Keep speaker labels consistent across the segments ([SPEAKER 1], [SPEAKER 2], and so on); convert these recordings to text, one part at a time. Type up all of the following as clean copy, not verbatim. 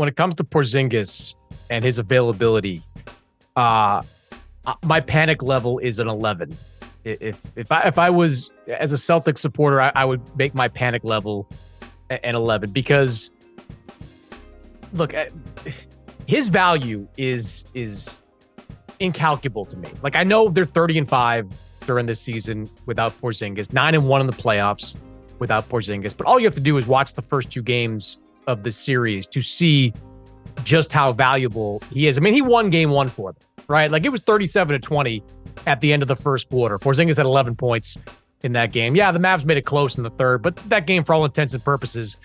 [SPEAKER 1] when it comes to Porzingis and his availability, my panic level is an 11. If I was, as a Celtics supporter, I would make my panic level an 11 because, look, his value is incalculable to me. Like, I know they're 30-5 during this season without Porzingis, 9-1 in the playoffs without Porzingis. But all you have to do is watch the first 2 games of the series to see just how valuable he is. I mean, he won game 1 for them, right? Like, it was 37-20 at the end of the first quarter. Porzingis had 11 points in that game. Yeah, the Mavs made it close in the third, but that game, for all intents and purposes,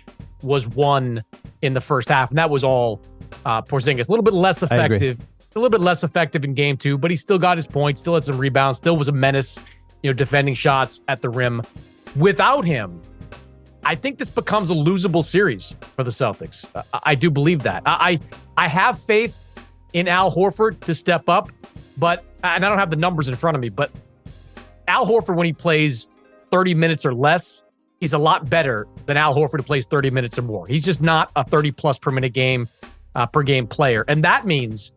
[SPEAKER 1] was won in the first half, and that was all Porzingis. A little bit less effective. A little bit less effective in game 2, but he still got his points, still had some rebounds, still was a menace, defending shots at the rim. Without him, I think this becomes a losable series for the Celtics. I do believe that. I have faith in Al Horford to step up, and I don't have the numbers in front of me, but Al Horford, when he plays 30 minutes or less, he's a lot better than Al Horford who plays 30 minutes or more. He's just not a 30-plus per minute per game player. And that means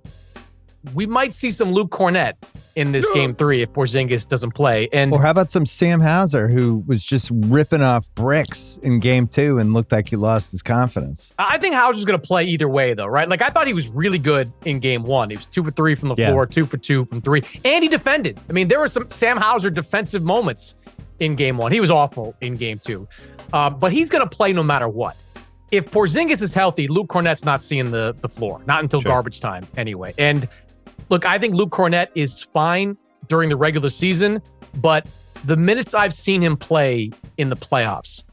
[SPEAKER 1] we might see some Luke Cornett in this game 3 if Porzingis doesn't play.
[SPEAKER 2] Or how about some Sam Hauser, who was just ripping off bricks in game 2 and looked like he lost his confidence?
[SPEAKER 1] I think Hauser's going to play either way, though, right? Like, I thought he was really good in game 1. He was 2 for 3 from the floor, 2 for 2 from 3, and he defended. I mean, there were some Sam Hauser defensive moments in game 1. He was awful in game 2. But he's going to play no matter what. If Porzingis is healthy, Luke Cornett's not seeing the floor, not until garbage time anyway. And look, I think Luke Cornett is fine during the regular season, but the minutes I've seen him play in the playoffs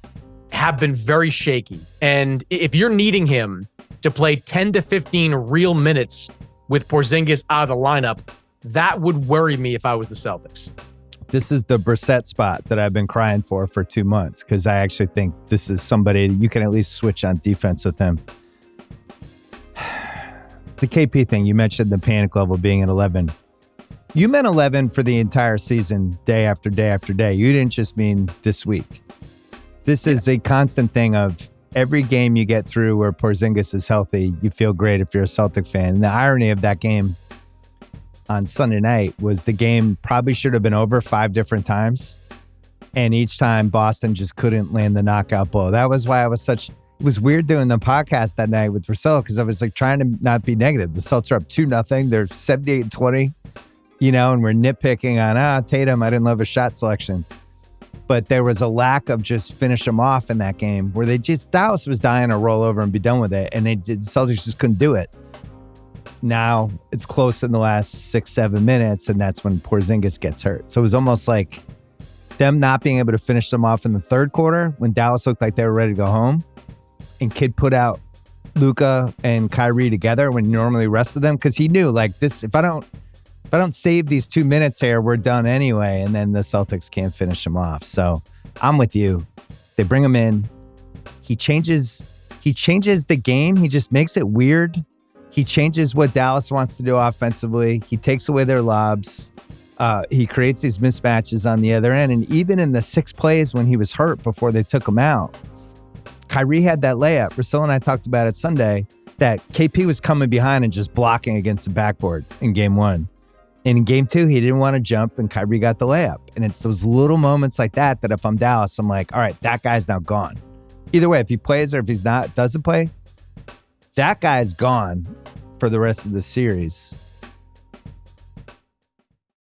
[SPEAKER 1] have been very shaky. And if you're needing him to play 10 to 15 real minutes with Porzingis out of the lineup, that would worry me if I was the Celtics.
[SPEAKER 2] This is the Brissett spot that I've been crying for 2 months, because I actually think this is somebody that you can at least switch on defense with him. The KP thing, you mentioned the panic level being at 11. You meant 11 for the entire season, day after day after day. You didn't just mean this week. This is a constant thing of every game you get through where Porzingis is healthy, you feel great if you're a Celtic fan. And the irony of that game on Sunday night was the game probably should have been over 5 different times. And each time Boston just couldn't land the knockout blow. That was why it was weird doing the podcast that night with Russell, because I was like trying to not be negative. The Celtics are up 2-0. They're 78-20, and we're nitpicking on, Tatum, I didn't love his shot selection. But there was a lack of just finish them off in that game where Dallas was dying to roll over and be done with it. And the Celtics just couldn't do it. Now it's close in the last 6-7 minutes, and that's when Porzingis gets hurt. So it was almost like them not being able to finish them off in the third quarter when Dallas looked like they were ready to go home. And Kid put out Luka and Kyrie together when he normally rested them, because he knew, like, this, if I don't save these 2 minutes here, we're done anyway. And then the Celtics can't finish him off. So I'm with you. They bring him in. He changes the game. He just makes it weird. He changes what Dallas wants to do offensively. He takes away their lobs. He creates these mismatches on the other end. And even in the 6 plays when he was hurt before they took him out, Kyrie had that layup. Russell and I talked about it Sunday, that KP was coming behind and just blocking against the backboard in game 1. And in game 2, he didn't want to jump, and Kyrie got the layup. And it's those little moments like that if I'm Dallas, I'm like, all right, that guy's now gone. Either way, if he plays or if he's not, doesn't play, that guy's gone for the rest of the series.